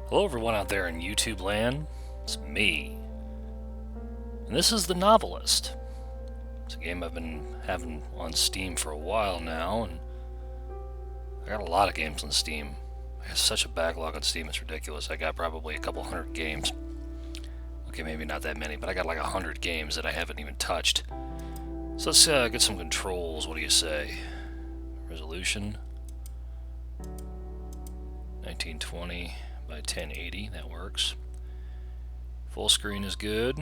Hello everyone out there in YouTube land, it's me, and this is the Novelist. It's a game I've been having on Steam for a while now, and I got a lot of games on Steam. I have such a backlog on Steam, it's ridiculous. I got probably a couple hundred games. Okay, maybe not that many, but I got like 100 games that I haven't even touched. So let's get some controls, what do you say? Resolution, 1920 by 1080, that works. Full screen is good.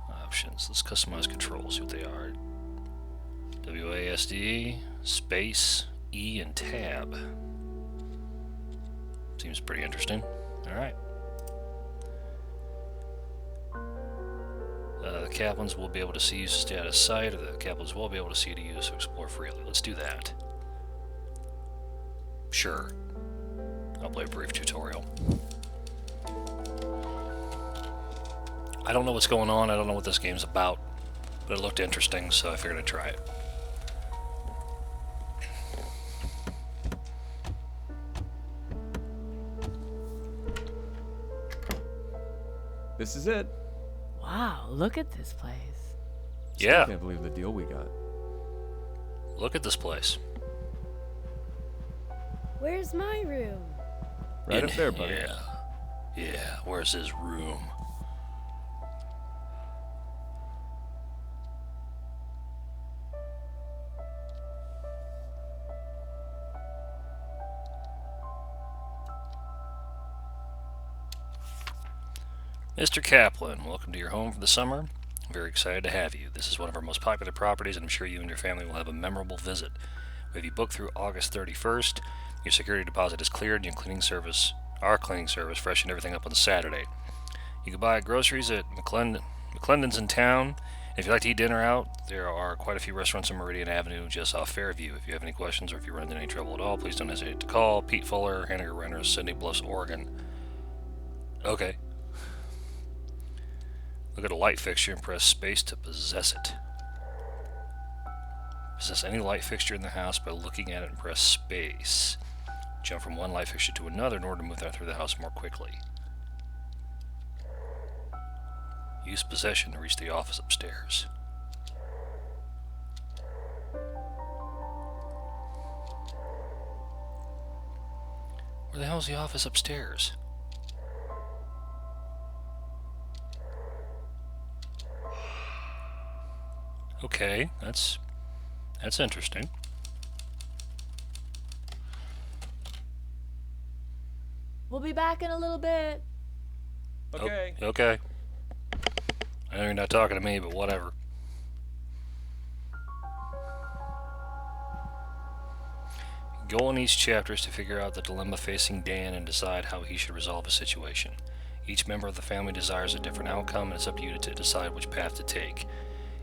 Options. Let's customize controls, see what they are. WASD, space, E, and tab. Seems pretty interesting. Alright. The Kaplans will be able to see you to stay out of sight, or the Kaplans will be able to see you to use to explore freely. Let's do that. Sure. I'll play a brief tutorial. I don't know what's going on, I don't know what this game's about, but it looked interesting, so I figured I'd try it. This is it. Wow, look at this place. Yeah. I can't believe the deal we got. Look at this place. Where's my room? Right up there, buddy. Yeah, where's his room? Mr. Kaplan, welcome to your home for the summer. I'm very excited to have you. This is one of our most popular properties, and I'm sure you and your family will have a memorable visit. We have you booked through August 31st. Your security deposit is cleared, and our cleaning service, freshened everything up on Saturday. You can buy groceries at McClendon's in town. If you'd like to eat dinner out, there are quite a few restaurants on Meridian Avenue just off Fairview. If you have any questions or if you run into any trouble at all, please don't hesitate to call Pete Fuller, Henniger Renters, Cindy Bluffs, Oregon. Okay. Look at a light fixture and press space to possess it. Possess any light fixture in the house by looking at it and press space. Jump from one light fixture to another in order to move that through the house more quickly. Use possession to reach the office upstairs. Where the hell's the office upstairs? Okay, that's interesting. We'll be back in a little bit. Okay. Oh, okay. I know you're not talking to me, but whatever. Go on each chapters to figure out the dilemma facing Dan and decide how he should resolve a situation. Each member of the family desires a different outcome, and it's up to you to decide which path to take.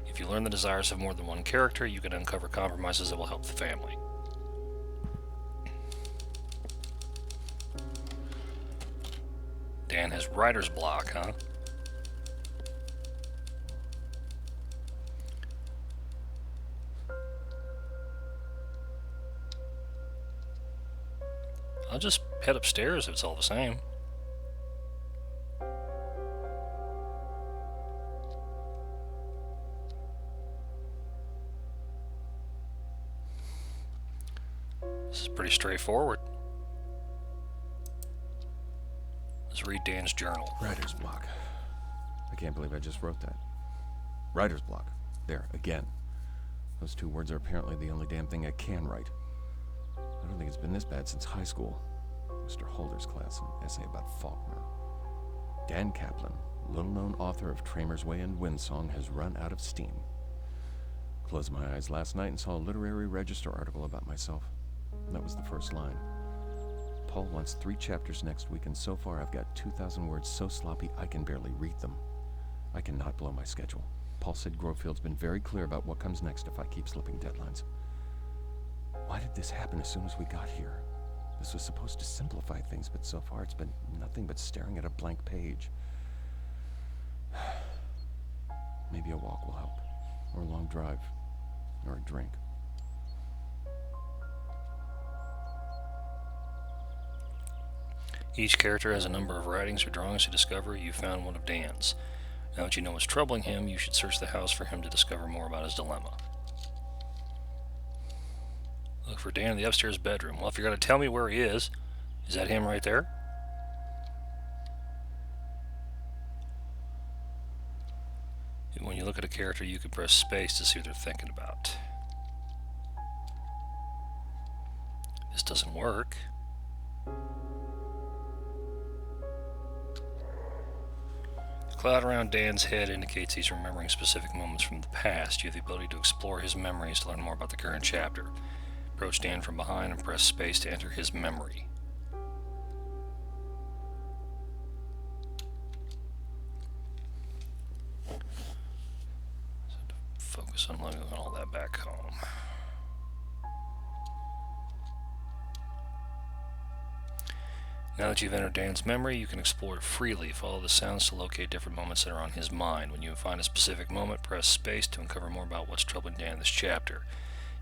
If you learn the desires of more than one character, you can uncover compromises that will help the family. Dan has writer's block, huh? I'll just head upstairs if it's all the same. This is pretty straightforward. Let's read Dan's journal. Writer's block. I can't believe I just wrote that. Writer's block. There, again. Those two words are apparently the only damn thing I can write. I don't think it's been this bad since high school. Mr. Holder's class, an essay about Faulkner. Dan Kaplan, little-known author of Tramer's Way and Windsong, has run out of steam. Closed my eyes last night and saw a literary register article about myself. That was the first line. Paul wants 3 chapters next week, and so far I've got 2,000 words so sloppy I can barely read them. I cannot blow my schedule. Paul said Grofield's been very clear about what comes next if I keep slipping deadlines. Why did this happen as soon as we got here? This was supposed to simplify things, but so far it's been nothing but staring at a blank page. Maybe a walk will help, or a long drive, or a drink. Each character has a number of writings or drawings to discover. You found one of Dan's. Now that you know what's troubling him, you should search the house for him to discover more about his dilemma. Look for Dan in the upstairs bedroom. Well, if you're going to tell me where he is that him right there? When you look at a character, you can press space to see what they're thinking about. This doesn't work. The cloud around Dan's head indicates he's remembering specific moments from the past. You have the ability to explore his memories to learn more about the current chapter. Approach Dan from behind and press space to enter his memory. Focus on leaving all that back home. Now that you've entered Dan's memory, you can explore it freely. Follow the sounds to locate different moments that are on his mind. When you find a specific moment, press space to uncover more about what's troubling Dan in this chapter.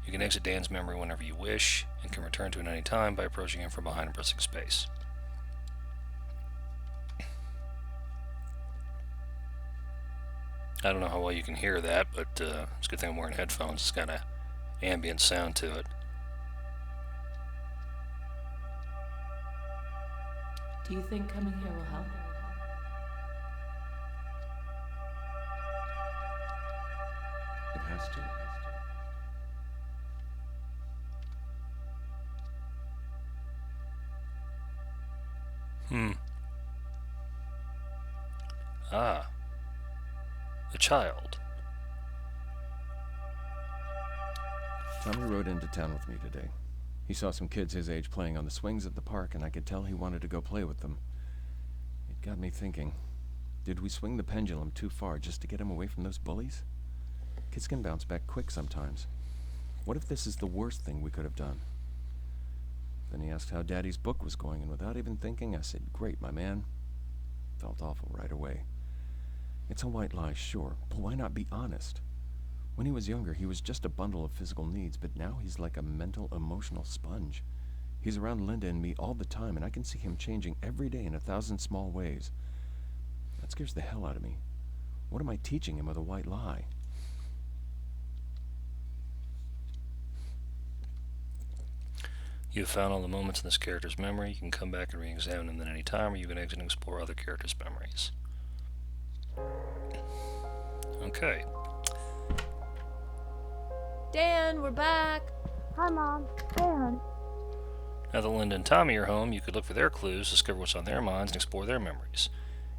You can exit Dan's memory whenever you wish, and can return to it any time by approaching him from behind and pressing space. I don't know how well you can hear that, but it's a good thing I'm wearing headphones. It's got an ambient sound to it. Do you think coming here will help? It has to. Ah. The child. Tommy rode into town with me today. He saw some kids his age playing on the swings at the park, and I could tell he wanted to go play with them. It got me thinking, did we swing the pendulum too far just to get him away from those bullies? Kids can bounce back quick sometimes. What if this is the worst thing we could have done? Then he asked how Daddy's book was going, and without even thinking, I said, "Great, my man." Felt awful right away. It's a white lie, sure, but why not be honest? When he was younger, he was just a bundle of physical needs, but now he's like a mental, emotional sponge. He's around Linda and me all the time, and I can see him changing every day in 1,000 small ways. That scares the hell out of me. What am I teaching him with a white lie? You have found all the moments in this character's memory. You can come back and re-examine them at any time, or you can exit and explore other characters' memories. Okay. Dan, we're back. Hi, Mom. Hey, hon. Now that Linda and Tommy are home, you could look for their clues, discover what's on their minds, and explore their memories.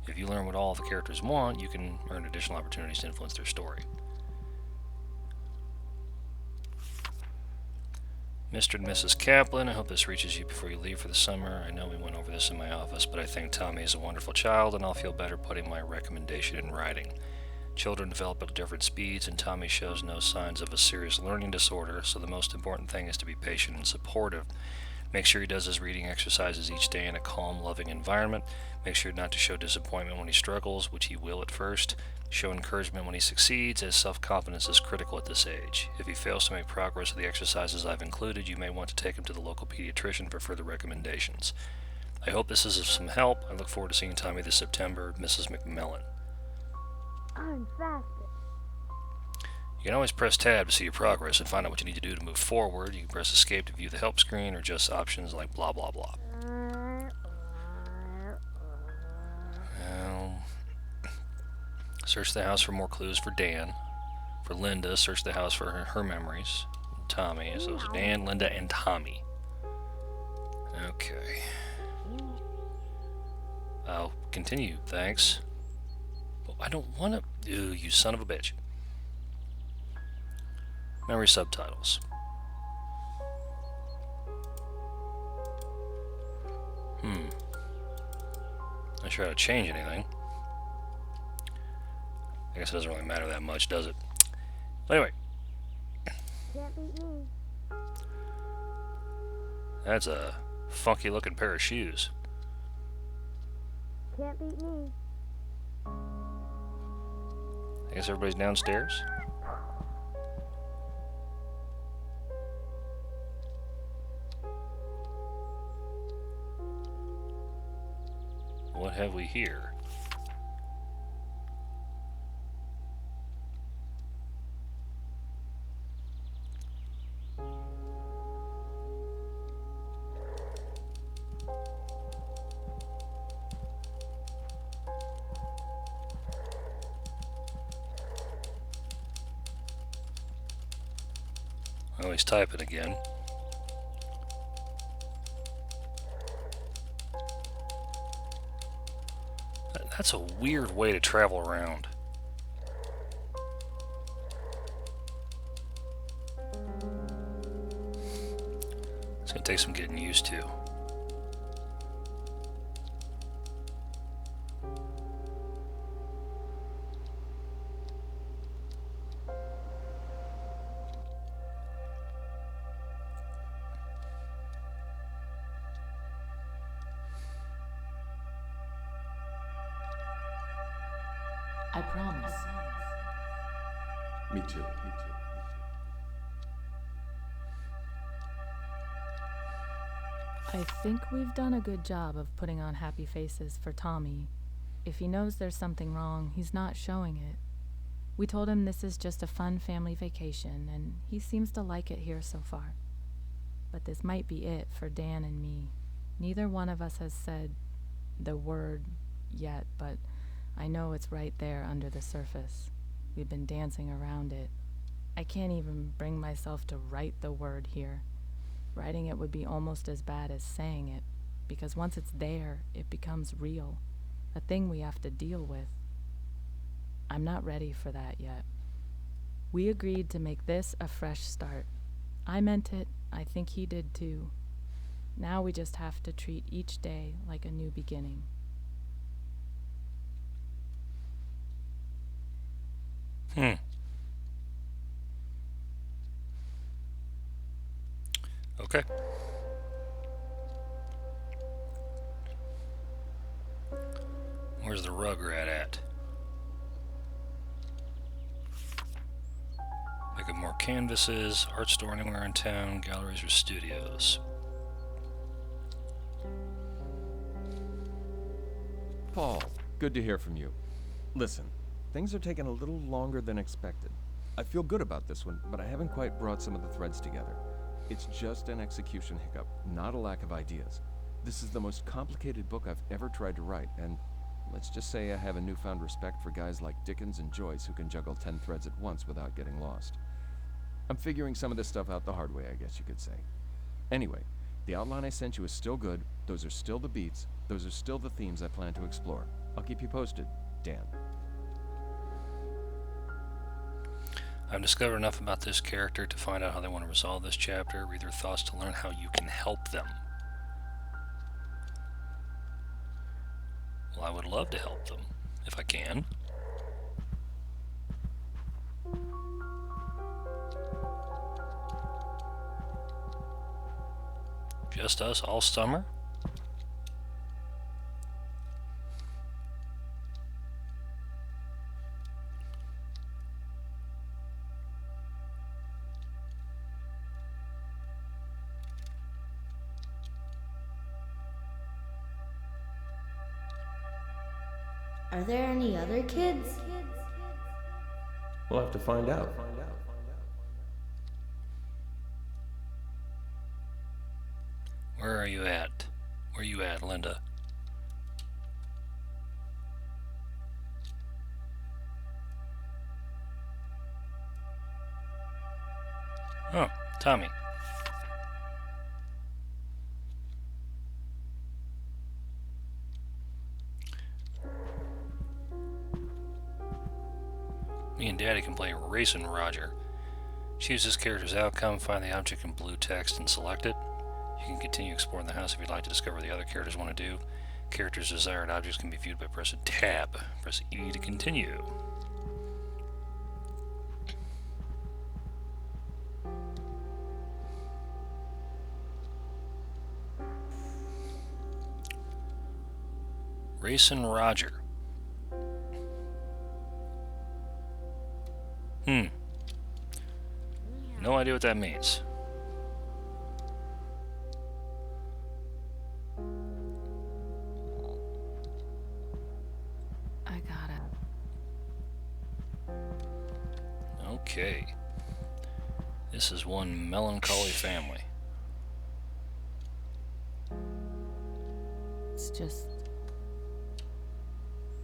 If you learn what all the characters want, you can earn additional opportunities to influence their story. Mr. and Mrs. Kaplan, I hope this reaches you before you leave for the summer. I know we went over this in my office, but I think Tommy is a wonderful child, and I'll feel better putting my recommendation in writing. Children develop at different speeds, and Tommy shows no signs of a serious learning disorder, so the most important thing is to be patient and supportive. Make sure he does his reading exercises each day in a calm, loving environment. Make sure not to show disappointment when he struggles, which he will at first. Show encouragement when he succeeds, as self-confidence is critical at this age. If he fails to make progress with the exercises I've included, you may want to take him to the local pediatrician for further recommendations. I hope this is of some help. I look forward to seeing Tommy this September. Mrs. McMillan. I'm faster. You can always press tab to see your progress and find out what you need to do to move forward. You can press escape to view the help screen, or just options like blah blah blah. Search the house for more clues for Dan. For Linda, search the house for her memories. Tommy, so it's Dan, Linda, and Tommy. Okay. I'll continue, thanks. But I don't want to... Ew, you son of a bitch. Memory subtitles. Not sure how to change anything. I guess it doesn't really matter that much, does it? But anyway, Can't beat me. that's a funky looking pair of shoes. Can't beat me. I guess everybody's downstairs. what have we here? Oh, he's typing again. That's a weird way to travel around. It's gonna take some getting used to. I promise. Me too. Me too. I think we've done a good job of putting on happy faces for Tommy. If he knows there's something wrong, he's not showing it. We told him this is just a fun family vacation, and he seems to like it here so far. But this might be it for Dan and me. Neither one of us has said the word yet, but I know it's right there under the surface. We've been dancing around it. I can't even bring myself to write the word here. Writing it would be almost as bad as saying it, because once it's there, it becomes real, a thing we have to deal with. I'm not ready for that yet. We agreed to make this a fresh start. I meant it. I think he did too. Now we just have to treat each day like a new beginning. Okay. Where's the Rugrat at? Pick up more canvases, art store anywhere in town, galleries or studios. Paul, good to hear from you. Listen, things are taking a little longer than expected. I feel good about this one, but I haven't quite brought some of the threads together. It's just an execution hiccup, not a lack of ideas. This is the most complicated book I've ever tried to write, and let's just say I have a newfound respect for guys like Dickens and Joyce who can juggle 10 threads at once without getting lost. I'm figuring some of this stuff out the hard way, I guess you could say. Anyway, the outline I sent you is still good, those are still the beats, those are still the themes I plan to explore. I'll keep you posted, Dan. I've discovered enough about this character to find out how they want to resolve this chapter, read their thoughts to learn how you can help them. Well, I would love to help them, if I can. Just us all summer? Are there any other kids? We'll have to find out. Where are you at? Where you at, Linda? Oh, Tommy. Me and Daddy can play Racing Roger. Choose this character's outcome, find the object in blue text, and select it. You can continue exploring the house if you'd like to discover what the other characters want to do. Characters' desired objects can be viewed by pressing Tab. Press E to continue. Racing Roger. No idea what that means. Okay. This is one melancholy family. It's just.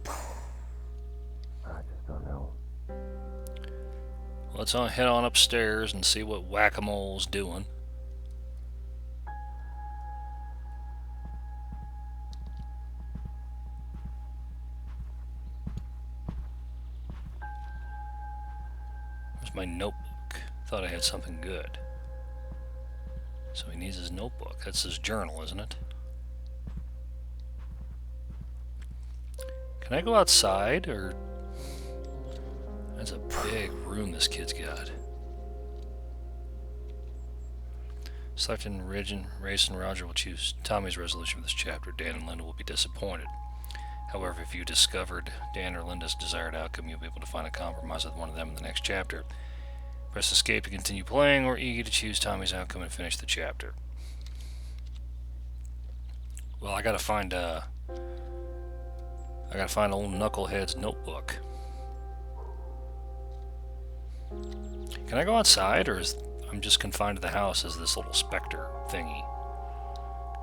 I just don't know. Let's head on upstairs and see what Whack-A-Mole's doing. Where's my notebook? Thought I had something good. So he needs his notebook. That's his journal, isn't it? Can I go outside, or... That's a big room this kid's got. Selecting Race and Roger will choose Tommy's resolution for this chapter. Dan and Linda will be disappointed. However, if you discovered Dan or Linda's desired outcome, you'll be able to find a compromise with one of them in the next chapter. Press escape to continue playing, or E to choose Tommy's outcome and finish the chapter. Well, I gotta find old Knucklehead's notebook. Can I go outside, or I'm just confined to the house as this little specter thingy?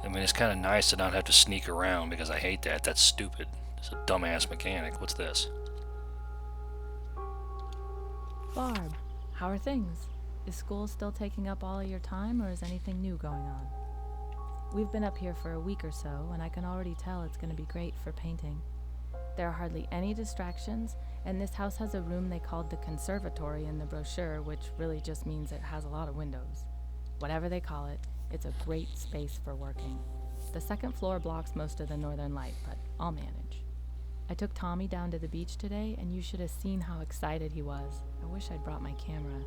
I mean, it's kind of nice to not have to sneak around, because I hate that. That's stupid. It's a dumbass mechanic. What's this? Barb, how are things? Is school still taking up all of your time, or is anything new going on? We've been up here for a week or so, and I can already tell it's going to be great for painting. There are hardly any distractions, and this house has a room they called the conservatory in the brochure, which really just means it has a lot of windows. Whatever they call it, it's a great space for working. The second floor blocks most of the northern light, but I'll manage. I took Tommy down to the beach today, and you should have seen how excited he was. I wish I'd brought my camera.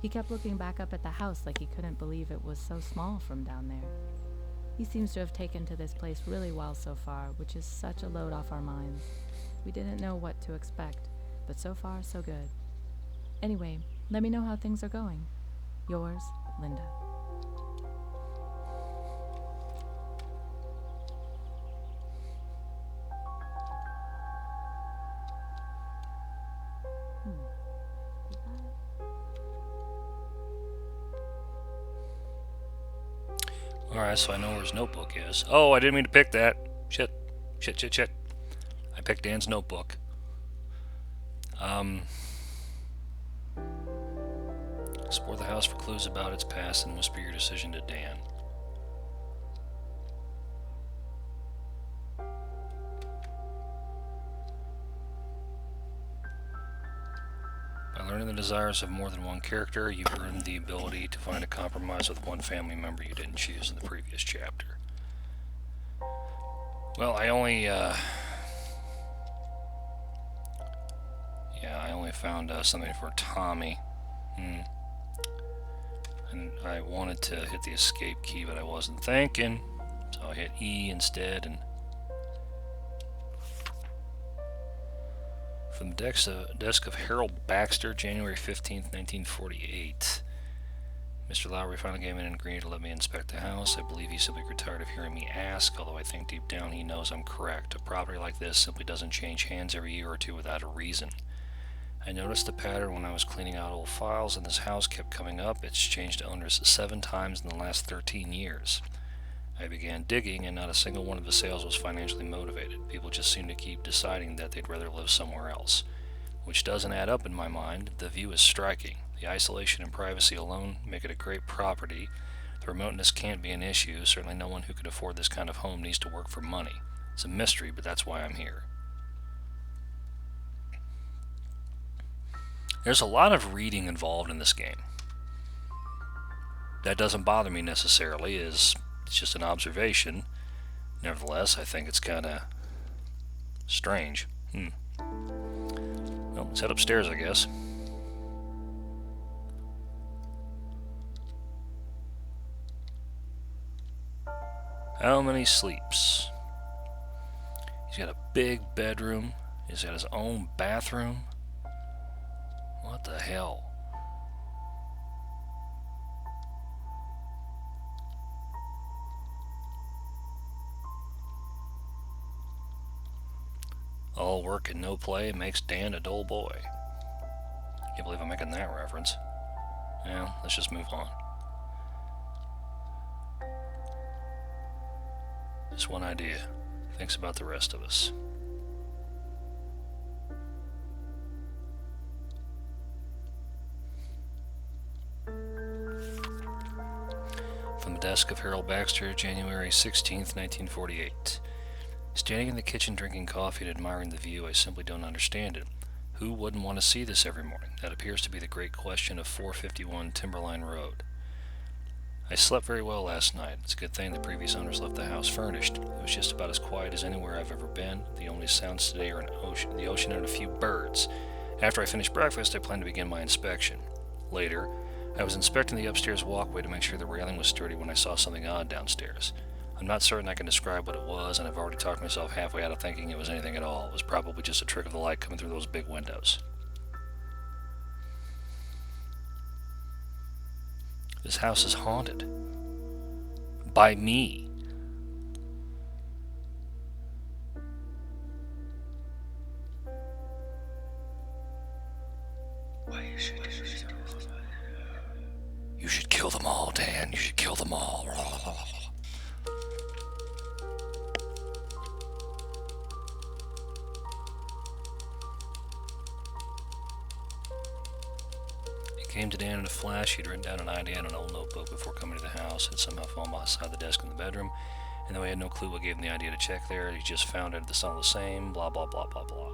He kept looking back up at the house like he couldn't believe it was so small from down there. He seems to have taken to this place really well so far, which is such a load off our minds. We didn't know what to expect, but so far, so good. Anyway, let me know how things are going. Yours, Linda. Alright, so I know where his notebook is. Oh, I didn't mean to pick that. Shit. I picked Dan's notebook. Explore the house for clues about its past and whisper your decision to Dan. By learning the desires of more than one character, you've earned the ability to find a compromise with one family member you didn't choose in the previous chapter. Well, I only found something for Tommy. And I wanted to hit the escape key, but I wasn't thinking, so I hit E instead. And from the desk of Harold Baxter, January 15th, 1948. Mr. Lowry finally came in and agreed to let me inspect the house. I believe he simply grew tired of hearing me ask, although I think deep down he knows I'm correct. A property like this simply doesn't change hands every year or two without a reason. I noticed a pattern when I was cleaning out old files, and this house kept coming up. It's changed owners 7 times in the last 13 years. I began digging, and not a single one of the sales was financially motivated. People just seemed to keep deciding that they'd rather live somewhere else, which doesn't add up in my mind. The view is striking. The isolation and privacy alone make it a great property. The remoteness can't be an issue. Certainly no one who could afford this kind of home needs to work for money. It's a mystery, but that's why I'm here. There's a lot of reading involved in this game. That doesn't bother me necessarily, it's just an observation. Nevertheless, I think it's kind of strange. Well, let's head upstairs, I guess. How many sleeps? He's got a big bedroom. He's got his own bathroom. What the hell? All work and no play makes Dan a dull boy. Can't believe I'm making that reference. Yeah, let's just move on. Just one idea. Thinks about the rest of us. From the desk of Harold Baxter, January 16th, 1948. Standing in the kitchen drinking coffee and admiring the view, I simply don't understand it. Who wouldn't want to see this every morning? That appears to be the great question of 451 Timberline Road. I slept very well last night. It's a good thing the previous owners left the house furnished. It was just about as quiet as anywhere I've ever been. The only sounds today are the ocean and a few birds. After I finished breakfast, I plan to begin my inspection. Later, I was inspecting the upstairs walkway to make sure the railing was sturdy when I saw something odd downstairs. I'm not certain I can describe what it was, and I've already talked myself halfway out of thinking it was anything at all. It was probably just a trick of the light coming through those big windows. This house is haunted. By me. You should kill them all, Dan. You should kill them all. It came to Dan in a flash. He'd written down an idea on an old notebook before coming to the house. It somehow fallen beside the desk in the bedroom. And though he had no clue what gave him the idea to check there, he just found it the all the same. Blah, blah, blah, blah, blah.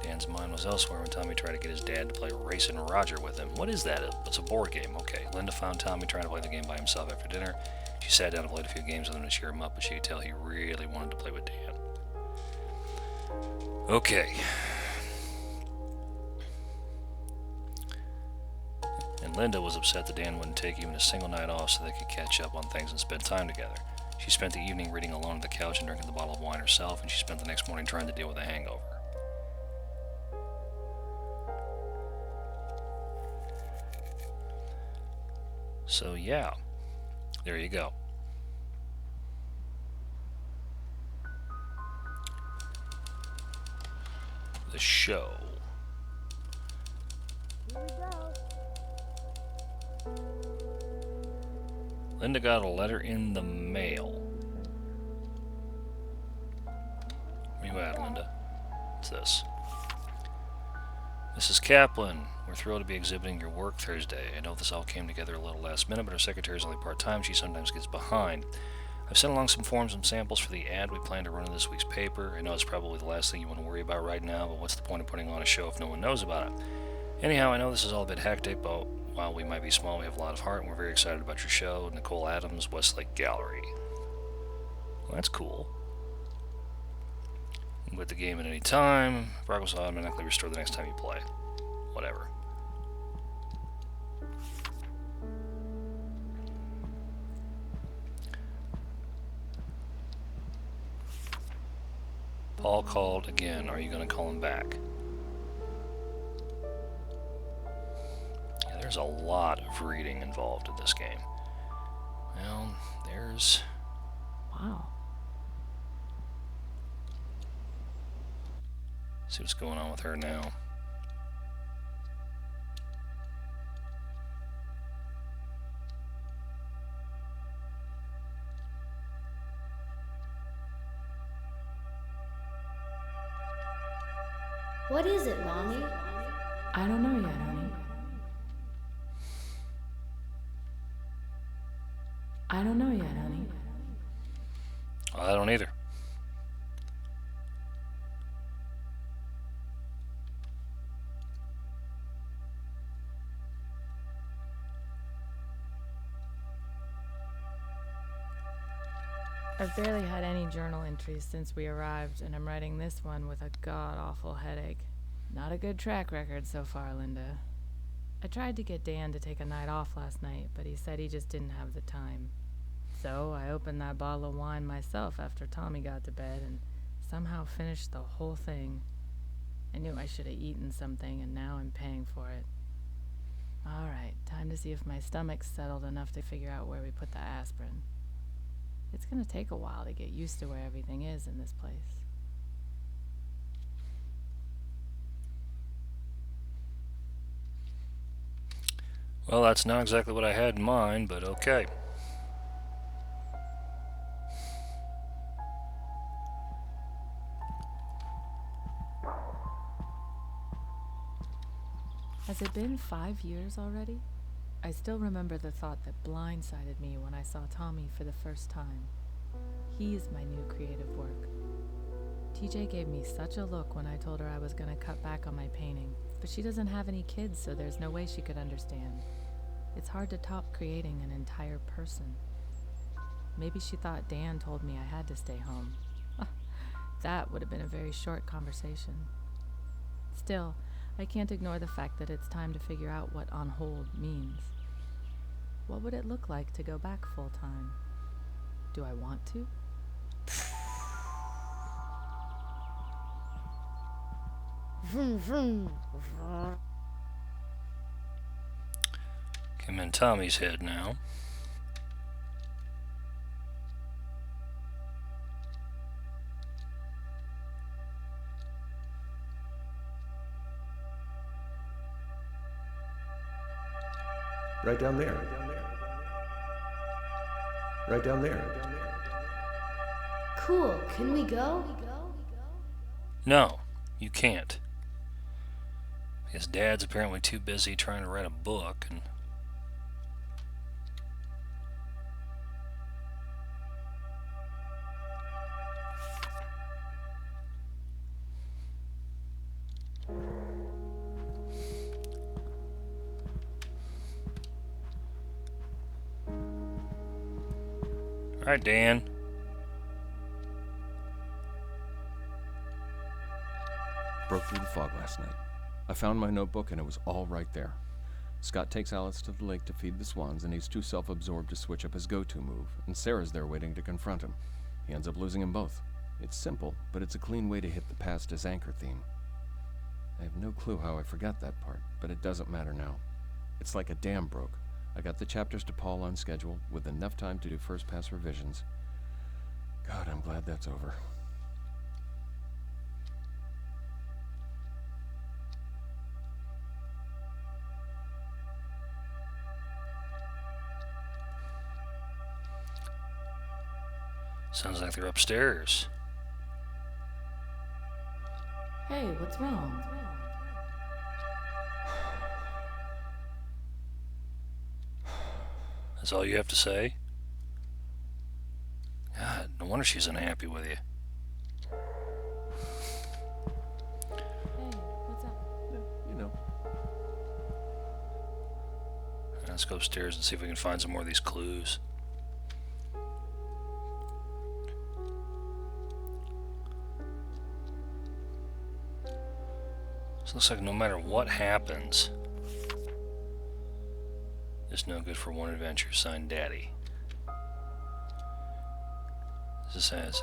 Dan's mind was elsewhere when Tommy tried to get his dad to play Racing Roger with him. What is that? It's a board game. Okay. Linda found Tommy trying to play the game by himself after dinner. She sat down and played a few games with him to cheer him up, but she could tell he really wanted to play with Dan. Okay. And Linda was upset that Dan wouldn't take even a single night off so they could catch up on things and spend time together. She spent the evening reading alone on the couch and drinking the bottle of wine herself, and she spent the next morning trying to deal with a hangover. So yeah, there you go. The show. Here we go. Linda got a letter in the mail. Where you at, Linda? What's this? Mrs. Kaplan, we're thrilled to be exhibiting your work Thursday. I know this all came together a little last minute, but our secretary is only part-time. She sometimes gets behind. I've sent along some forms and samples for the ad we plan to run in this week's paper. I know it's probably the last thing you want to worry about right now, but what's the point of putting on a show if no one knows about it? Anyhow, I know this is all a bit hectic, but while we might be small, we have a lot of heart, and we're very excited about your show. Nicole Adams, Westlake Gallery. Well, that's cool. You can quit the game at any time. Progress will automatically restore the next time you play. Whatever. Paul called again. Are you going to call him back? Yeah, there's a lot of reading involved in this game. Well, there's... Wow. See what's going on with her now. What is it, Mommy? I don't know yet, honey. I don't know yet, honey. I don't either. I've barely had any journal entries since we arrived, and I'm writing this one with a god-awful headache. Not a good track record so far, Linda. I tried to get Dan to take a night off last night, but he said he just didn't have the time. So I opened that bottle of wine myself after Tommy got to bed and somehow finished the whole thing. I knew I should have eaten something, and now I'm paying for it. All right, time to see if my stomach's settled enough to figure out where we put the aspirin. It's gonna take a while to get used to where everything is in this place. Well, that's not exactly what I had in mind, but okay. Has it been 5 years already? I still remember the thought that blindsided me when I saw Tommy for the first time. He's my new creative work. TJ gave me such a look when I told her I was going to cut back on my painting, but she doesn't have any kids, so there's no way she could understand. It's hard to top creating an entire person. Maybe she thought Dan told me I had to stay home. That would have been a very short conversation. Still, I can't ignore the fact that it's time to figure out what on hold means. What would it look like to go back full time? Do I want to? Vroom, vroom. Okay, I'm in Tommy's head now. Right down there. Right down there. Cool. Can we go? No, you can't. His dad's apparently too busy trying to write a book, and all right, Dan. Broke through the fog last night. I found my notebook and it was all right there. Scott takes Alice to the lake to feed the swans, and he's too self-absorbed to switch up his go-to move, and Sarah's there waiting to confront him. He ends up losing them both. It's simple, but it's a clean way to hit the past as anchor theme. I have no clue how I forgot that part, but it doesn't matter now. It's like a dam broke. I got the chapters to Paul on schedule, with enough time to do first-pass revisions. God, I'm glad that's over. Sounds like they're upstairs. Hey, what's wrong? That's all you have to say? God, no wonder she's unhappy with you. Hey, what's up? You know. Let's go upstairs and see if we can find some more of these clues. So it looks like no matter what happens, it's no good for one adventure, signed Daddy. This says,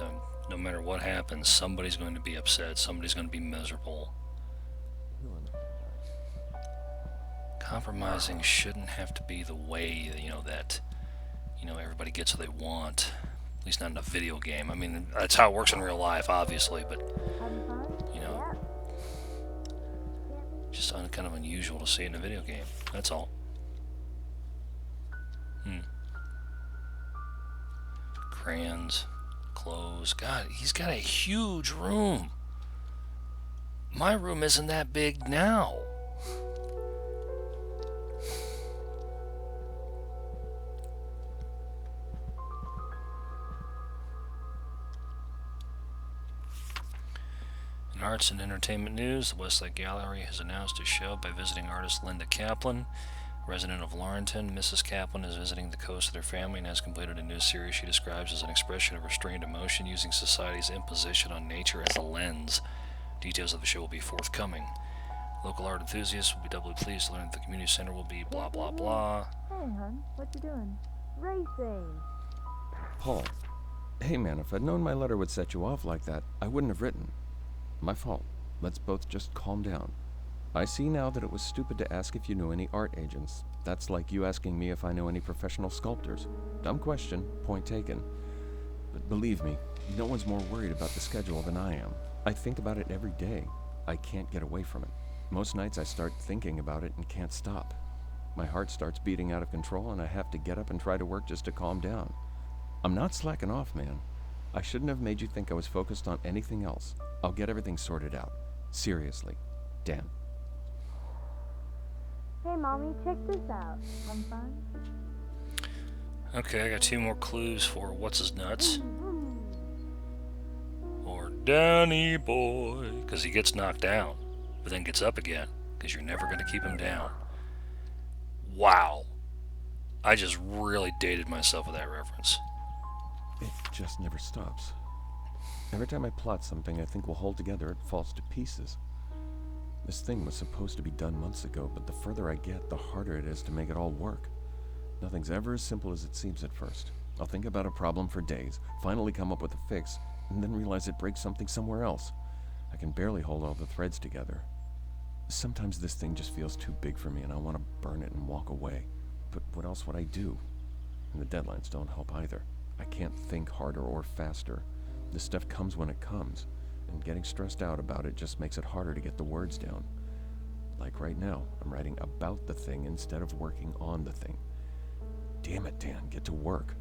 no matter what happens, somebody's going to be upset, somebody's going to be miserable. Compromising shouldn't have to be the way, that everybody gets what they want. At least not in a video game. I mean, that's how it works in real life, obviously, but, Having fun? Yeah. just kind of unusual to see in a video game. That's all. Crayons, clothes. God, he's got a huge room. My room isn't that big now. In arts and entertainment news, the Westlake Gallery has announced a show by visiting artist Linda Kaplan. Resident of Laurenton, Mrs. Kaplan is visiting the coast with her family and has completed a new series she describes as an expression of restrained emotion using society's imposition on nature as a lens. Details of the show will be forthcoming. Local art enthusiasts will be doubly pleased to learn that the community center will be blah blah blah. Hey, hon, what you doing? Racing. Paul. Hey man, if I'd known my letter would set you off like that, I wouldn't have written. My fault. Let's both just calm down. I see now that it was stupid to ask if you knew any art agents. That's like you asking me if I know any professional sculptors. Dumb question, point taken. But believe me, no one's more worried about the schedule than I am. I think about it every day. I can't get away from it. Most nights I start thinking about it and can't stop. My heart starts beating out of control, and I have to get up and try to work just to calm down. I'm not slacking off, man. I shouldn't have made you think I was focused on anything else. I'll get everything sorted out. Seriously. Dan. Hey, Mommy, check this out. Having fun? Okay, I got 2 more clues for what's his nuts. Or Danny boy, because he gets knocked down, but then gets up again, because you're never going to keep him down. Wow. I just really dated myself with that reference. It just never stops. Every time I plot something I think will hold together, it falls to pieces. This thing was supposed to be done months ago, but the further I get, the harder it is to make it all work. Nothing's ever as simple as it seems at first. I'll think about a problem for days, finally come up with a fix, and then realize it breaks something somewhere else. I can barely hold all the threads together. Sometimes this thing just feels too big for me and I want to burn it and walk away. But what else would I do? And the deadlines don't help either. I can't think harder or faster. This stuff comes when it comes, and getting stressed out about it just makes it harder to get the words down. Like right now, I'm writing about the thing instead of working on the thing. Damn it, Dan, get to work.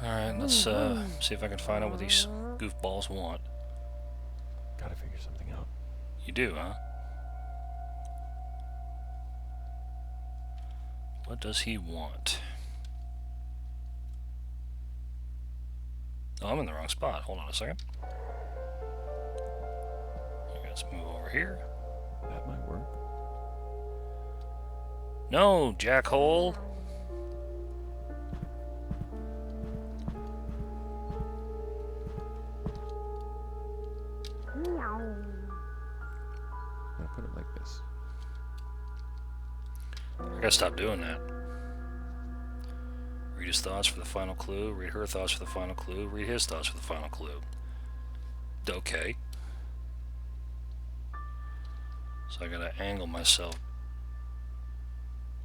Alright, let's see if I can find out what these goofballs want. Gotta figure something out. You do, huh? What does he want? Oh, I'm in the wrong spot. Hold on a second. Let's move over here. That might work. No, jackhole. I'm gonna put it like this. I gotta stop doing that. Read his thoughts for the final clue. Read her thoughts for the final clue. Read his thoughts for the final clue. Okay. So I gotta angle myself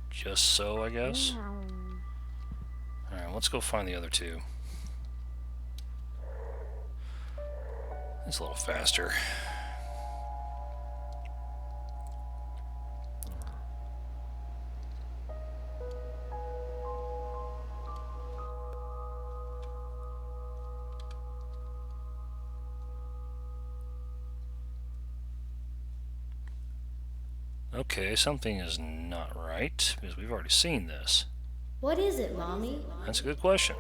just so, I guess. Alright, let's go find the other 2. It's a little faster. Okay, something is not right, because we've already seen this. What is it, Mommy? That's a good question.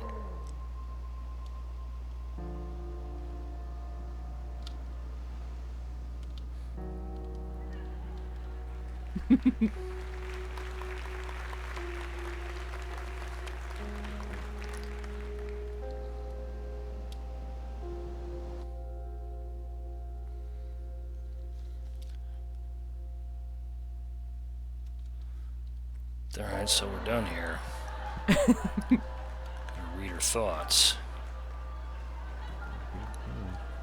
Alright, so we're done here. Read her thoughts.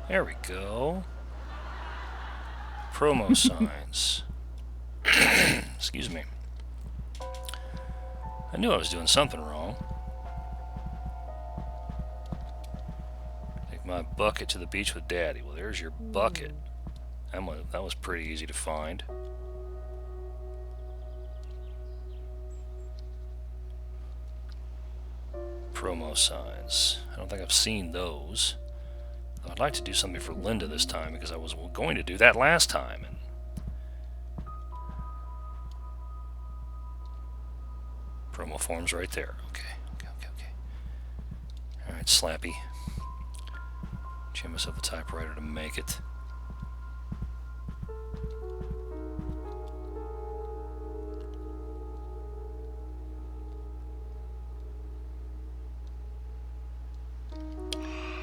There we go. Promo signs. Excuse me. I knew I was doing something wrong. Take my bucket to the beach with Daddy. Well, there's your bucket. That was pretty easy to find. Promo signs. I don't think I've seen those. I'd like to do something for Linda this time because I was going to do that last time. And promo forms right there. Okay. Alright, Slappy. Jam myself a typewriter to make it.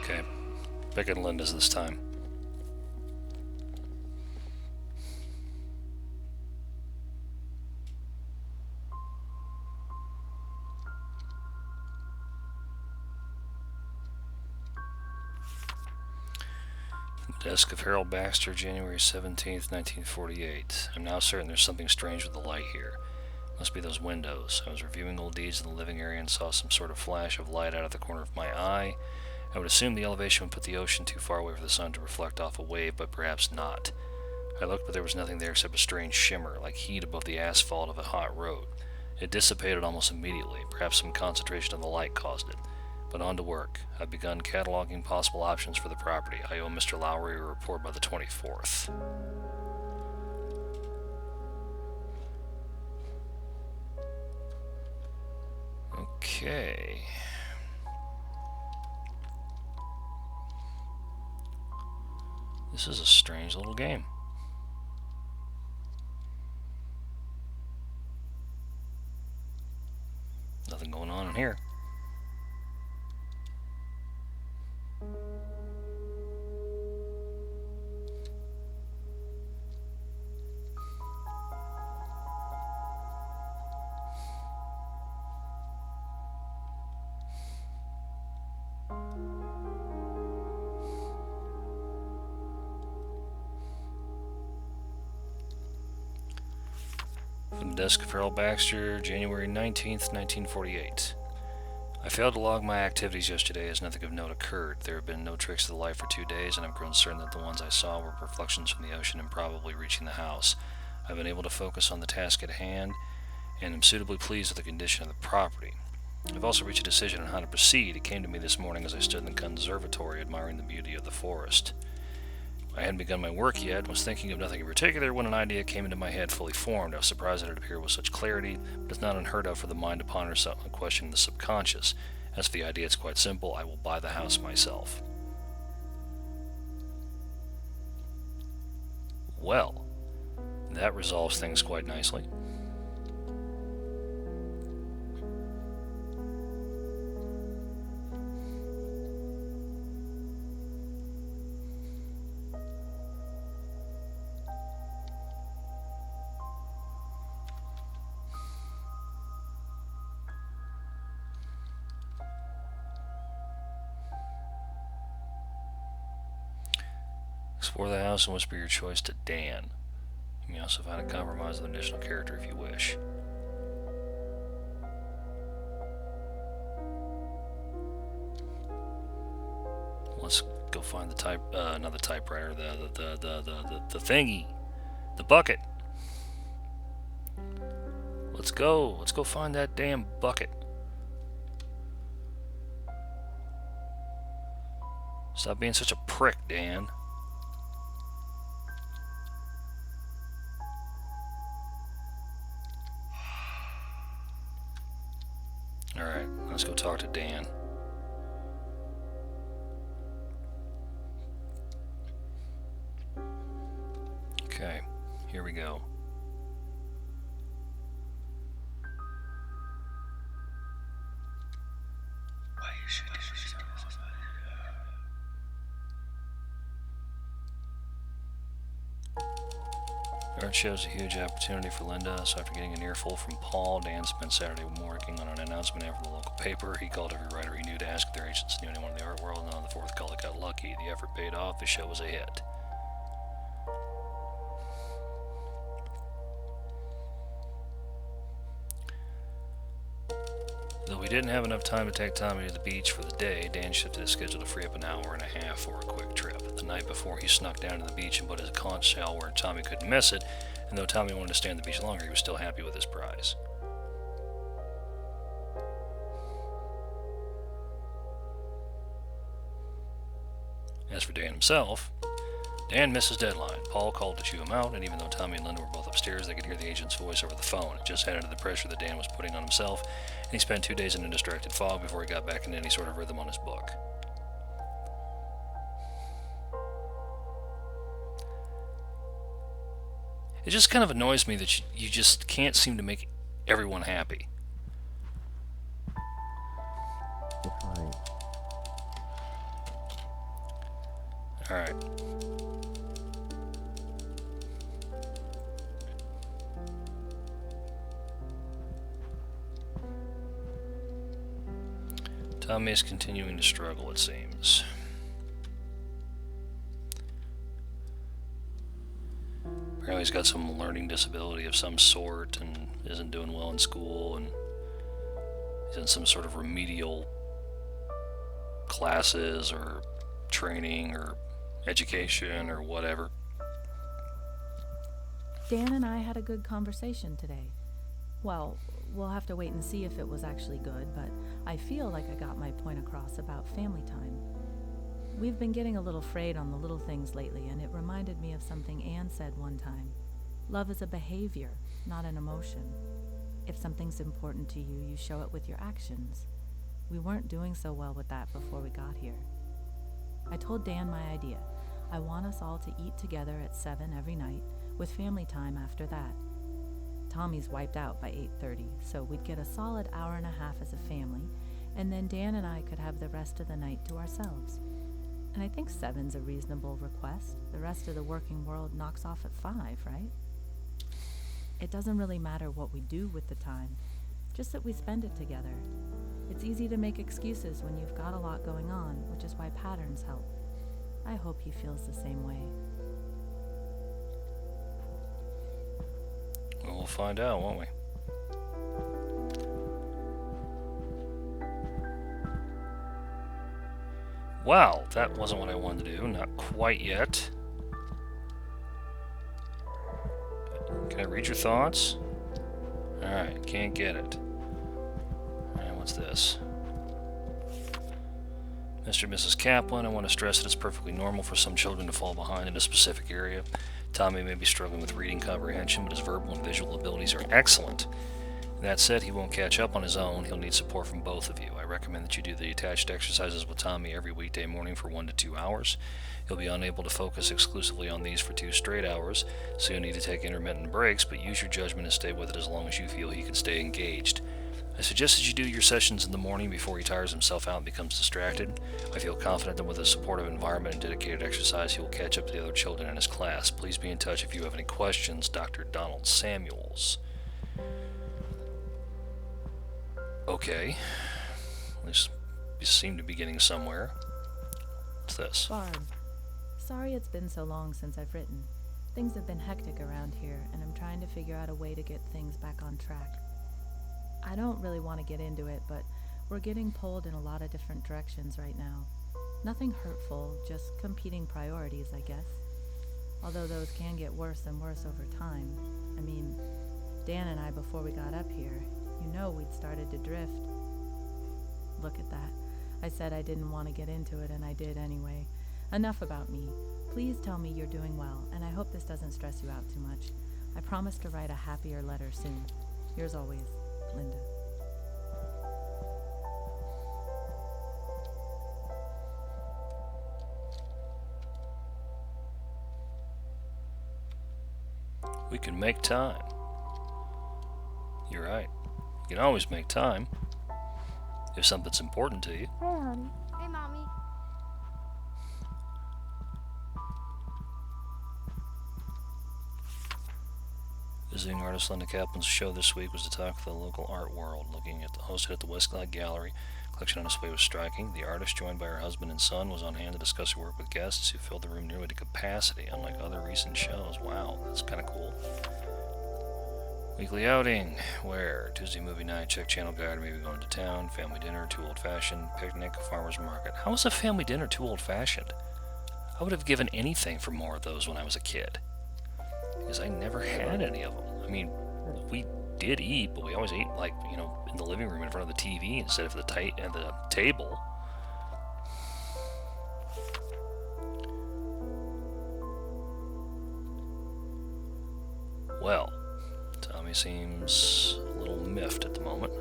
Okay, picking Linda's this time. Desk of Harold Baxter, January 17th, 1948. I'm now certain there's something strange with the light here. Must be those windows. I was reviewing old deeds in the living area and saw some sort of flash of light out of the corner of my eye. I would assume the elevation would put the ocean too far away for the sun to reflect off a wave, but perhaps not. I looked, but there was nothing there except a strange shimmer, like heat above the asphalt of a hot road. It dissipated almost immediately. Perhaps some concentration of the light caused it. But on to work. I've begun cataloging possible options for the property. I owe Mr. Lowry a report by the 24th. Okay. This is a strange little game. Nothing going on in here. From the desk of Harold Baxter, January 19th, 1948. I failed to log my activities yesterday as nothing of note occurred. There have been no tricks to the light for 2 days, and I've grown certain that the ones I saw were reflections from the ocean and probably reaching the house. I've been able to focus on the task at hand, and am suitably pleased with the condition of the property. I've also reached a decision on how to proceed. It came to me this morning as I stood in the conservatory admiring the beauty of the forest. I hadn't begun my work yet and was thinking of nothing in particular when an idea came into my head fully formed. I was surprised that it appeared with such clarity, but it's not unheard of for the mind to ponder something and question the subconscious. As for the idea, it's quite simple. I will buy the house myself. Well, that resolves things quite nicely. Explore the house and whisper your choice to Dan. You may also find a compromise with an additional character if you wish. Let's go find the not the typewriter, the thingy, the bucket. Let's go find that damn bucket. Stop being such a prick, Dan. Alright, let's go talk to Dan. Okay, here we go. Art shows a huge opportunity for Linda, so after getting an earful from Paul, Dan spent Saturday working on an announcement ad for the local paper. He called every writer he knew to ask if their agents knew anyone in the art world, and on the fourth call it got lucky. The effort paid off, the show was a hit. Though we didn't have enough time to take Tommy to the beach for the day, Dan shifted his schedule to free up an hour and a half for a quick trip. The night before, he snuck down to the beach and put his conch shell where Tommy couldn't miss it, and though Tommy wanted to stay on the beach longer, he was still happy with his prize. As for Dan himself, Dan missed his deadline. Paul called to chew him out, and even though Tommy and Linda were both upstairs, they could hear the agent's voice over the phone. It just added to the pressure that Dan was putting on himself, and he spent 2 days in a distracted fog before he got back into any sort of rhythm on his book. It just kind of annoys me that you just can't seem to make everyone happy. Alright. Tommy is continuing to struggle, it seems. Apparently he's got some learning disability of some sort and isn't doing well in school, and he's in some sort of remedial classes or training or education or whatever? Dan and I had a good conversation today. Well, we'll have to wait and see if it was actually good, but I feel like I got my point across about family time. We've been getting a little frayed on the little things lately, and it reminded me of something Anne said one time. Love is a behavior, not an emotion. If something's important to you, you show it with your actions. We weren't doing so well with that before we got here. I told Dan my idea. I want us all to eat together at 7 every night, with family time after that. Tommy's wiped out by 8:30, so we'd get a solid hour and a half as a family, and then Dan and I could have the rest of the night to ourselves. And I think 7's a reasonable request. The rest of the working world knocks off at 5, right? It doesn't really matter what we do with the time, just that we spend it together. It's easy to make excuses when you've got a lot going on, which is why patterns help. I hope he feels the same way. Well, we'll find out, won't we? Wow, that wasn't what I wanted to do. Not quite yet. Can I read your thoughts? Alright, can't get it. Alright, what's this? Mr. and Mrs. Kaplan, I want to stress that it's perfectly normal for some children to fall behind in a specific area. Tommy may be struggling with reading comprehension, but his verbal and visual abilities are excellent. That said, he won't catch up on his own. He'll need support from both of you. I recommend that you do the attached exercises with Tommy every weekday morning for 1 to 2 hours. He'll be unable to focus exclusively on these for 2 straight hours, so you'll need to take intermittent breaks, but use your judgment and stay with it as long as you feel he can stay engaged. I suggest that you do your sessions in the morning before he tires himself out and becomes distracted. I feel confident that with a supportive environment and dedicated exercise, he will catch up to the other children in his class. Please be in touch if you have any questions. Dr. Donald Samuels. Okay. At least we seem to be getting somewhere. What's this? Barb, sorry it's been so long since I've written. Things have been hectic around here, and I'm trying to figure out a way to get things back on track. I don't really want to get into it, but we're getting pulled in a lot of different directions right now. Nothing hurtful, just competing priorities, I guess. Although those can get worse and worse over time. I mean, Dan and I, before we got up here, you know we'd started to drift. Look at that. I said I didn't want to get into it, and I did anyway. Enough about me. Please tell me you're doing well, and I hope this doesn't stress you out too much. I promise to write a happier letter soon. Yours always, Linda. We can make time. You're right. You can always make time. If something's important to you. Hey, honey. Hey, Mommy. Visiting artist Linda Kaplan's show this week was to talk with the local art world, hosted at the Westglade Gallery. Collection on display was striking. The artist, joined by her husband and son, was on hand to discuss her work with guests who filled the room nearly to capacity, unlike other recent shows. Wow, that's kind of cool. Weekly outing. Where? Tuesday movie night, check channel guide, maybe going to town, family dinner, too old-fashioned, picnic, farmer's market. How is a family dinner too old-fashioned? I would have given anything for more of those when I was a kid. Because I never had any of them. I mean, we did eat, but we always ate, like, you know, in the living room in front of the TV instead of the table. Well, Tommy seems a little miffed at the moment.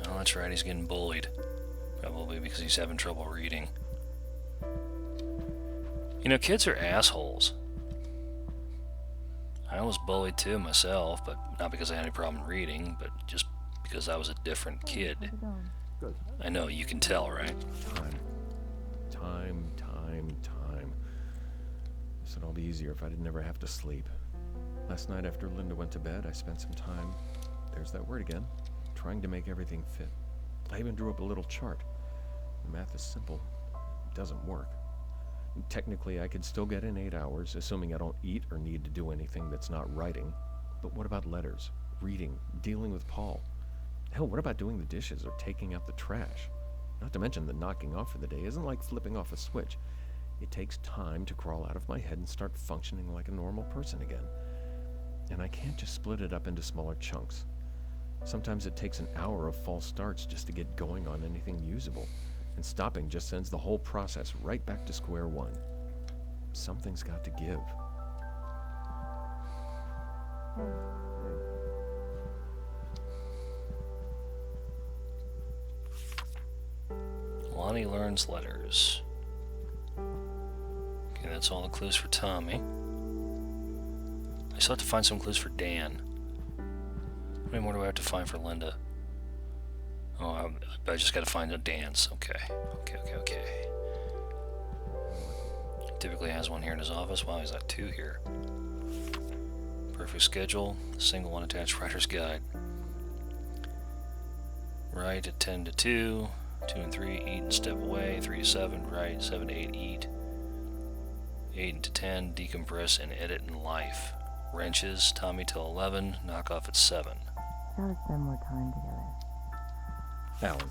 Oh, that's right, he's getting bullied. Probably because he's having trouble reading. You know, kids are assholes. I was bullied too myself, but not because I had any problem reading, but just because I was a different kid. How's it going? Good. I know, you can tell, right? Time. This would all be easier if I didn't ever have to sleep. Last night after Linda went to bed, I spent some time, there's that word again, trying to make everything fit. I even drew up a little chart. The math is simple. It doesn't work. Technically, I could still get in 8 hours, assuming I don't eat or need to do anything that's not writing. But what about letters? reading, dealing with Paul. Hell, what about doing the dishes or taking out the trash? Not to mention that knocking off for the day isn't like flipping off a switch. It takes time to crawl out of my head and start functioning like a normal person again. And I can't just split it up into smaller chunks. Sometimes it takes an hour of false starts just to get going on anything usable, and stopping just sends the whole process right back to square one. Something's got to give. Lonnie learns letters. Okay, that's all the clues for Tommy. I still have to find some clues for Dan. How many more do I have to find for Linda? Oh, I just gotta find a dance. Okay. Typically has one here in his office. Wow, he's got two here. Perfect schedule. Single unattached writer's guide. Right at 10 to 2. 2 and 3, eat and step away. 3 to 7, write. 7 to 8, eat. 8 to 10, decompress and edit in life. Wrenches, Tommy till 11, knock off at 7. Gotta spend more time together. Alan,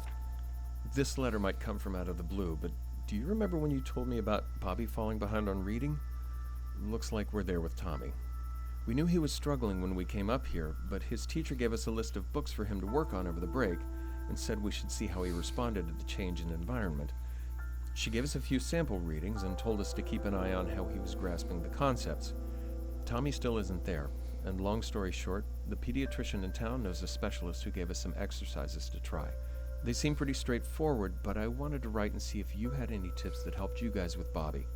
this letter might come from out of the blue, but do you remember when you told me about Bobby falling behind on reading? Looks like we're there with Tommy. We knew he was struggling when we came up here, but his teacher gave us a list of books for him to work on over the break and said we should see how he responded to the change in environment. She gave us a few sample readings and told us to keep an eye on how he was grasping the concepts. Tommy still isn't there, and long story short, the pediatrician in town knows a specialist who gave us some exercises to try. They seem pretty straightforward, but I wanted to write and see if you had any tips that helped you guys with Bobby.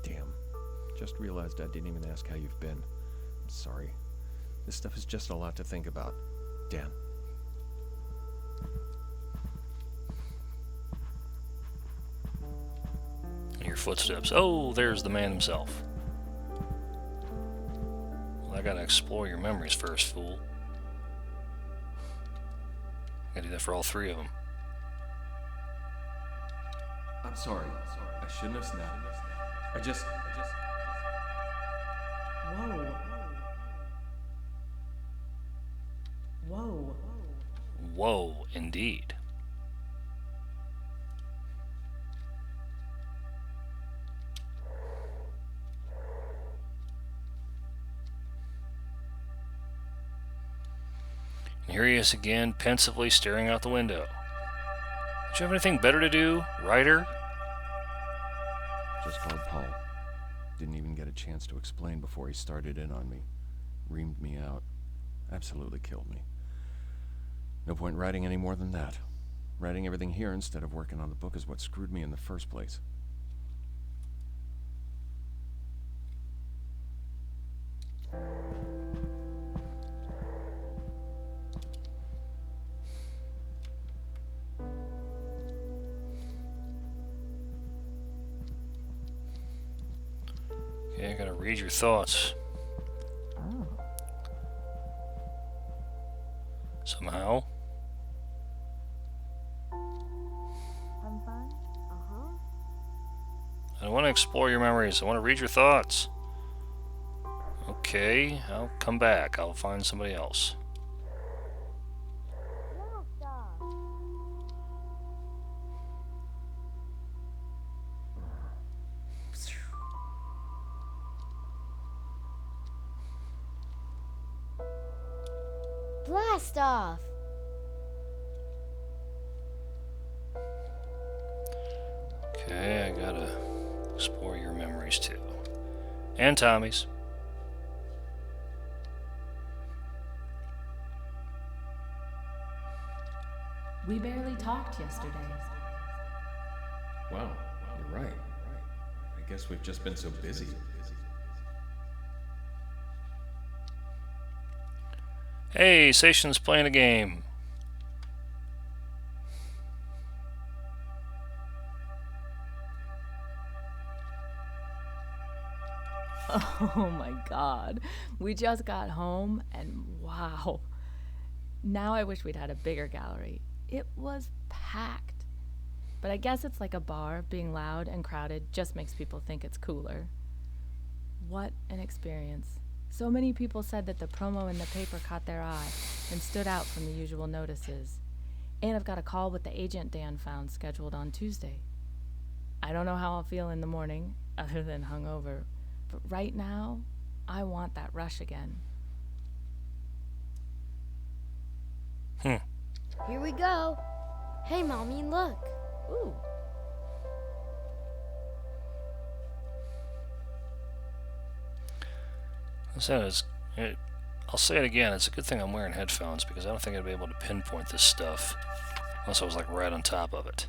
Damn. Just realized I didn't even ask how you've been. I'm sorry. This stuff is just a lot to think about. Dan. Your footsteps. Oh, there's the man himself. Well, I gotta explore your memories first, fool. Gotta do that for all three of them. I'm sorry. I shouldn't have snapped. I just... Whoa. Whoa. Whoa, indeed. And here he is again, pensively staring out the window. Don't you have anything better to do, writer? Just called Paul. Didn't even get a chance to explain before he started in on me. Reamed me out. Absolutely killed me. No point writing any more than that. Writing everything here instead of working on the book is what screwed me in the first place. Okay, I gotta read your thoughts. Oh. Somehow. I'm fine. I want to explore your memories. I want to read your thoughts. Okay, I'll come back. I'll find somebody else. No, stop. Blast off! Okay, I gotta explore your memories too. And Tommy's. We barely talked yesterday. Wow, you're right. I guess we've just been so busy. Hey, Sation's playing a game. Oh my god. We just got home and wow. Now I wish we'd had a bigger gallery. It was packed. But I guess it's like a bar. Being loud and crowded just makes people think it's cooler. What an experience. So many people said that the promo in the paper caught their eye and stood out from the usual notices. And I've got a call with the agent Dan found scheduled on Tuesday. I don't know how I'll feel in the morning, other than hungover, but right now, I want that rush again. Here we go. Hey, Mommy, look. Ooh. I'll say it again, it's a good thing I'm wearing headphones because I don't think I'd be able to pinpoint this stuff unless I was like right on top of it.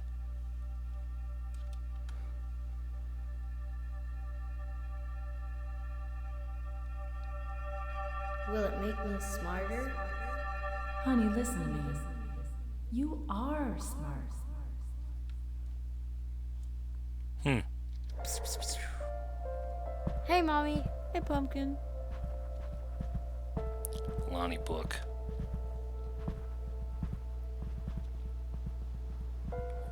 Will it make me smarter? Honey, listen to me. You are smart. Hey, Mommy. Hey, Pumpkin. Lonnie book.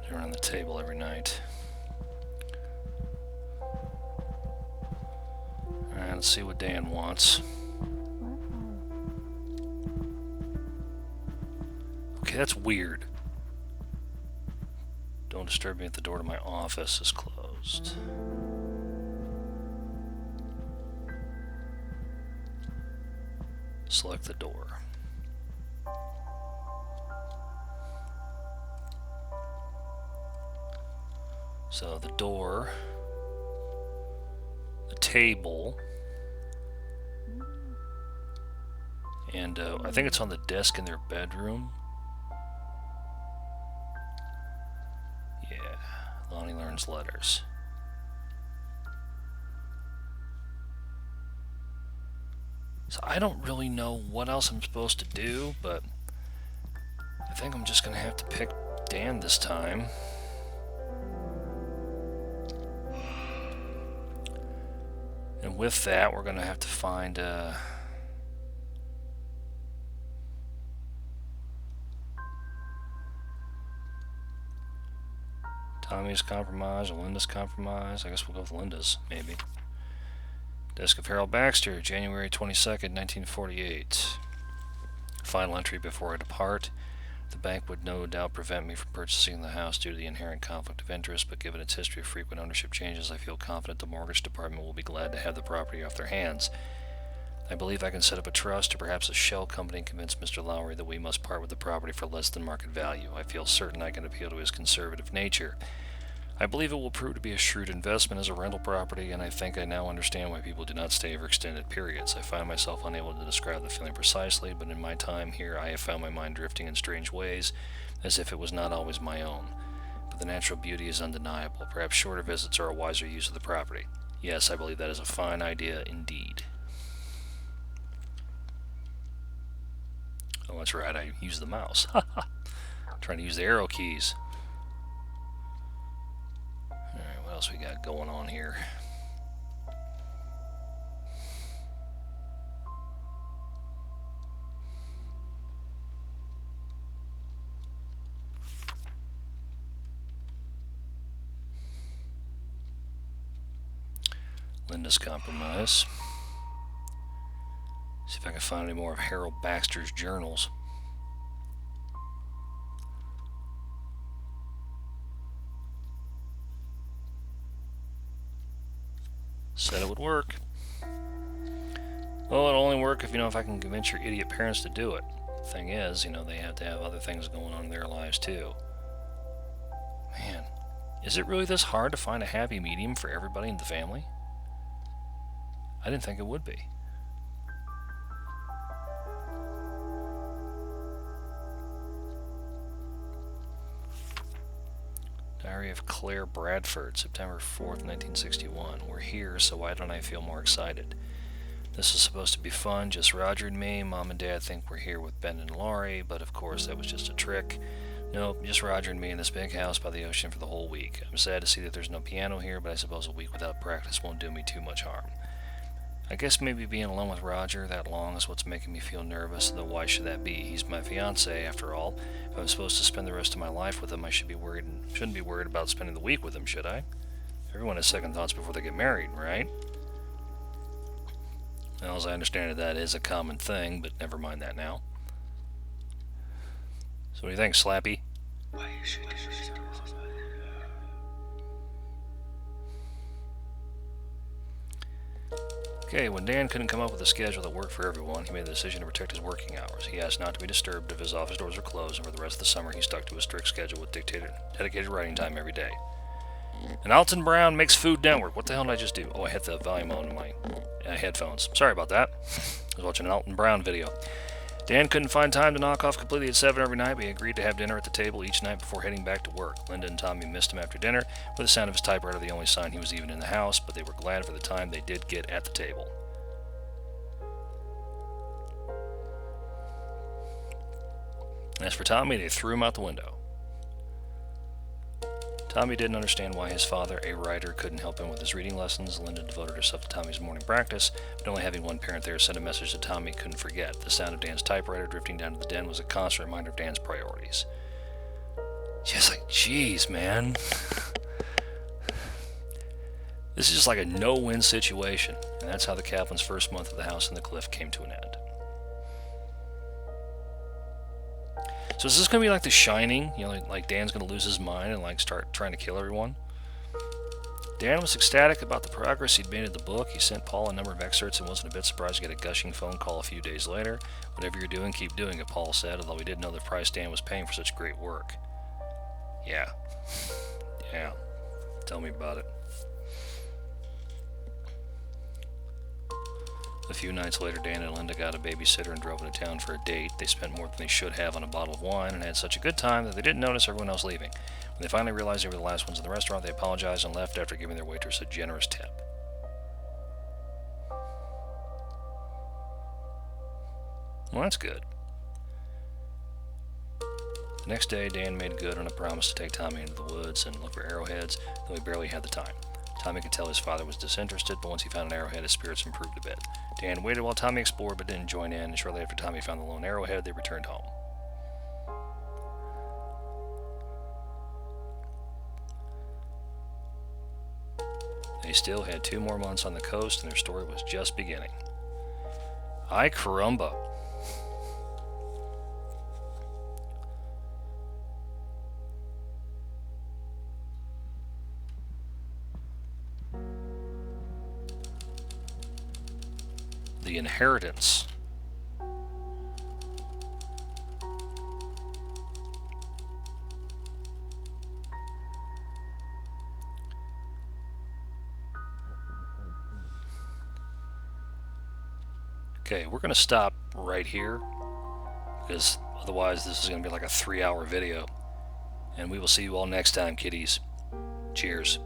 They're on the table every night. Alright, let's see what Dan wants. Okay, that's weird. Don't disturb me if the door to my office is closed. Select the door. So the door, the table, and I think it's on the desk in their bedroom. Yeah, Lonnie learns letters. So I don't really know what else I'm supposed to do, but I think I'm just going to have to pick Dan this time. And with that, we're going to have to find Tommy's compromise or Linda's compromise. I guess we'll go with Linda's, maybe. Desk of Harold Baxter, January 22nd, 1948. Final entry before I depart. The bank would no doubt prevent me from purchasing the house due to the inherent conflict of interest, but given its history of frequent ownership changes, I feel confident the mortgage department will be glad to have the property off their hands. I believe I can set up a trust or perhaps a shell company and convince Mr. Lowry that we must part with the property for less than market value. I feel certain I can appeal to his conservative nature. I believe it will prove to be a shrewd investment as a rental property, and I think I now understand why people do not stay for extended periods. I find myself unable to describe the feeling precisely, but in my time here I have found my mind drifting in strange ways, as if it was not always my own. But the natural beauty is undeniable. Perhaps shorter visits are a wiser use of the property. Yes, I believe that is a fine idea indeed. Oh, that's right, I use the mouse. Trying to use the arrow keys. Alright, what else we got going on here? Linda's compromise. See if I can find any more of Harold Baxter's journals. Said it would work. Well, it'll only work if I can convince your idiot parents to do it. The thing is, they have to have other things going on in their lives too. Man, is it really this hard to find a happy medium for everybody in the family? I didn't think it would be. Diary of Claire Bradford, September 4th, 1961. We're here, so why don't I feel more excited? This is supposed to be fun, just Roger and me. Mom and Dad think we're here with Ben and Laurie, but of course that was just a trick. Nope, just Roger and me in this big house by the ocean for the whole week. I'm sad to see that there's no piano here, but I suppose a week without practice won't do me too much harm. I guess maybe being alone with Roger that long is what's making me feel nervous, though why should that be? He's my fiancé, after all. If I'm supposed to spend the rest of my life with him, I shouldn't be worried about spending the week with him, should I? Everyone has second thoughts before they get married, right? Well, as I understand it, that is a common thing, but never mind that now. So what do you think, Slappy? Okay, when Dan couldn't come up with a schedule that worked for everyone, he made the decision to protect his working hours. He asked not to be disturbed if his office doors were closed, and for the rest of the summer he stuck to a strict schedule with dedicated writing time every day. And Alton Brown makes Food Network. What the hell did I just do? Oh, I hit the volume on my headphones. Sorry about that. I was watching an Alton Brown video. Dan couldn't find time to knock off completely at 7 every night, but he agreed to have dinner at the table each night before heading back to work. Linda and Tommy missed him after dinner, with the sound of his typewriter the only sign he was even in the house, but they were glad for the time they did get at the table. As for Tommy, they threw him out the window. Tommy didn't understand why his father, a writer, couldn't help him with his reading lessons. Linda devoted herself to Tommy's morning practice, but only having one parent there sent a message that Tommy couldn't forget. The sound of Dan's typewriter drifting down to the den was a constant reminder of Dan's priorities. Just like, jeez, man. This is just like a no-win situation, and that's how the Kaplan's first month of the house in the cliff came to an end. So is this going to be like The Shining? You know, like Dan's going to lose his mind and like start trying to kill everyone? Dan was ecstatic about the progress he'd made in the book. He sent Paul a number of excerpts and wasn't a bit surprised to get a gushing phone call a few days later. Whatever you're doing, keep doing it, Paul said, although he didn't know the price Dan was paying for such great work. Yeah. Tell me about it. A few nights later, Dan and Linda got a babysitter and drove into town for a date. They spent more than they should have on a bottle of wine and had such a good time that they didn't notice everyone else leaving. When they finally realized they were the last ones in the restaurant, they apologized and left after giving their waitress a generous tip. Well, that's good. The next day, Dan made good on a promise to take Tommy into the woods and look for arrowheads, though he barely had the time. Tommy could tell his father was disinterested, but once he found an arrowhead, his spirits improved a bit. Dan waited while Tommy explored but didn't join in, and shortly after Tommy found the lone arrowhead, they returned home. They still had 2 more months on the coast, and their story was just beginning. Ay caramba. The Inheritance. Okay, we're going to stop right here because otherwise this is going to be like a 3-hour video. And we will see you all next time, kiddies. Cheers.